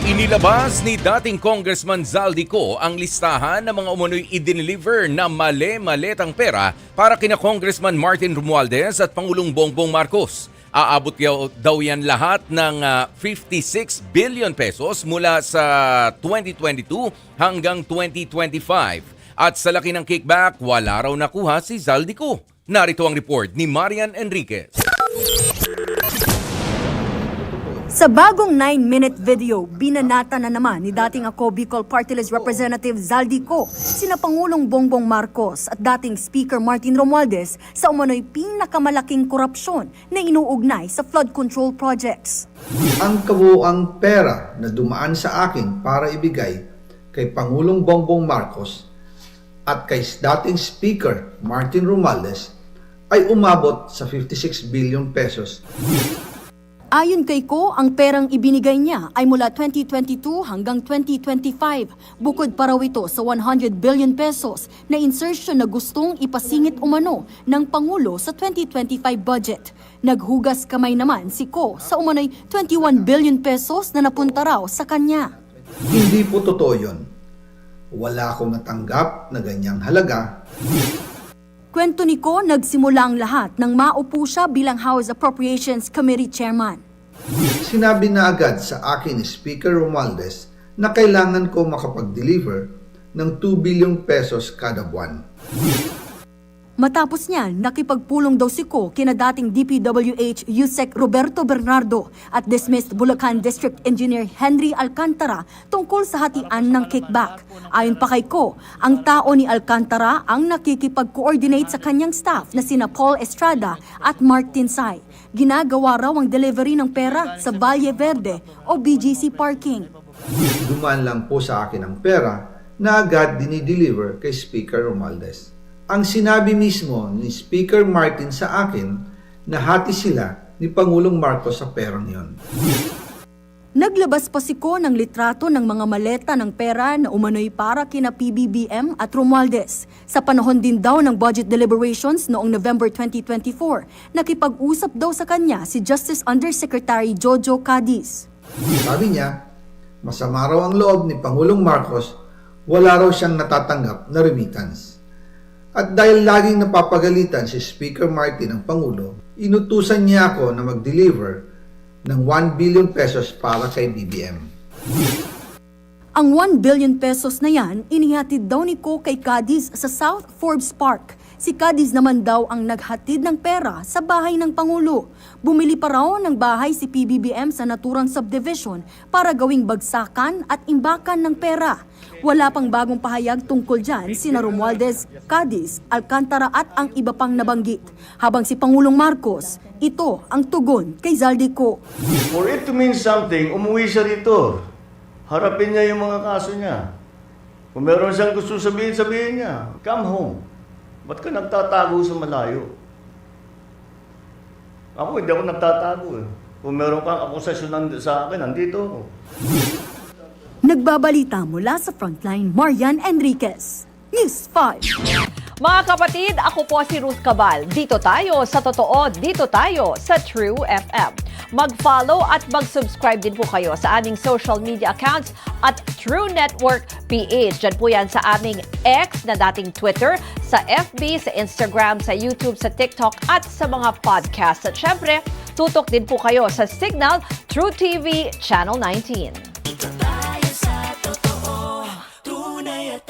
Inilabas ni dating Congressman Zaldico ang listahan ng mga umunoy i-deliver na mali-maletang pera para kina Congressman Martin Romualdez at Pangulong Bongbong Marcos. Aabot daw yan lahat ng 56 billion pesos mula sa 2022 hanggang 2025. At sa laki ng kickback, wala raw nakuha si Zaldico. Narito ang report ni Marian Enriquez. Sa bagong 9-minute video, binanata na naman ni dating Ako Bicol Party List Representative Zaldico sina Pangulong Bongbong Marcos at dating Speaker Martin Romualdez sa umano'y pinakamalaking korupsyon na inuugnay sa flood control projects. Ang kabuuang pera na dumaan sa akin para ibigay kay Pangulong Bongbong Marcos at kay dating Speaker Martin Romualdez ay umabot sa 56 billion pesos. Ayon kay Ko, ang perang ibinigay niya ay mula 2022 hanggang 2025. Bukod pa raw ito sa 100 billion pesos na insertion na gustong ipasingit umano ng Pangulo sa 2025 budget. Naghugas kamay naman si Ko sa umano'y 21 billion pesos na napunta raw sa kanya. Hindi po totoo yun. Wala akong natanggap na ganyang halaga. Kwento ni Ko, nagsimula ang lahat nang maupo siya bilang House Appropriations Committee Chairman. Sinabi na agad sa akin ni Speaker Romualdez na kailangan ko makapag-deliver ng 2 billion pesos kada buwan. Matapos niyan, nakipagpulong daw si Ko kina dating DPWH Yusek Roberto Bernardo at dismissed Bulacan District Engineer Henry Alcantara tungkol sa hatian ng kickback. Ayon pa kay Ko, ang tao ni Alcantara ang nakikipag-coordinate sa kanyang staff na sina Paul Estrada at Mark Tinsay. Ginagawa raw ang delivery ng pera sa Valle Verde o BGC parking. Dumaan lang po sa akin ang pera na agad dinideliver kay Speaker Romualdez. Ang sinabi mismo ni Speaker Martin sa akin na hati sila ni Pangulong Marcos sa perang yon. Naglabas pa si Ko ng litrato ng mga maleta ng pera na umano'y para kina PBBM at Romualdez. Sa panahon din daw ng budget deliberations noong November 2024, nakipag-usap daw sa kanya si Justice Undersecretary Jojo Cadiz. Sabi niya, masama raw ang loob ni Pangulong Marcos, wala raw siyang natatanggap na remittance. At dahil laging napapagalitan si Speaker Martin ng Pangulo, inutusan niya ako na mag-deliver ng 1 billion pesos para kay BBM. Ang 1 billion pesos na yan, inihatid daw ni Ko kay Cadiz sa South Forbes Park. Si Cadiz naman daw ang naghatid ng pera sa bahay ng Pangulo. Bumili pa raw ng bahay si PBBM sa naturang subdivision para gawing bagsakan at imbakan ng pera. Wala pang bagong pahayag tungkol dyan sina Romualdez, Cadiz, Alcantara at ang iba pang nabanggit. Habang si Pangulong Marcos, ito ang tugon kay Zaldico. For it to mean something, umuwi siya rito. Harapin niya yung mga kaso niya. Kung meron siyang gusto sabihin, sabihin niya. Come home. Ba't ka nagtatago sa malayo? Ako, hindi ako nagtatago eh. Kung meron kang akusasyon sa akin, nandito ako. Nagbabalita mula sa Frontline, Marian Enriquez, News 5. Mga kapatid, ako po si Ruth Cabal. Dito tayo sa totoo, dito tayo sa True FM. Mag-follow at mag-subscribe din po kayo sa aming social media accounts at True Network PH. Diyan po yan sa aming X na dating Twitter, sa FB, sa Instagram, sa YouTube, sa TikTok at sa mga podcast. At syempre, tutok din po kayo sa Signal True TV Channel 19. Dito tayo sa totoo, tunay at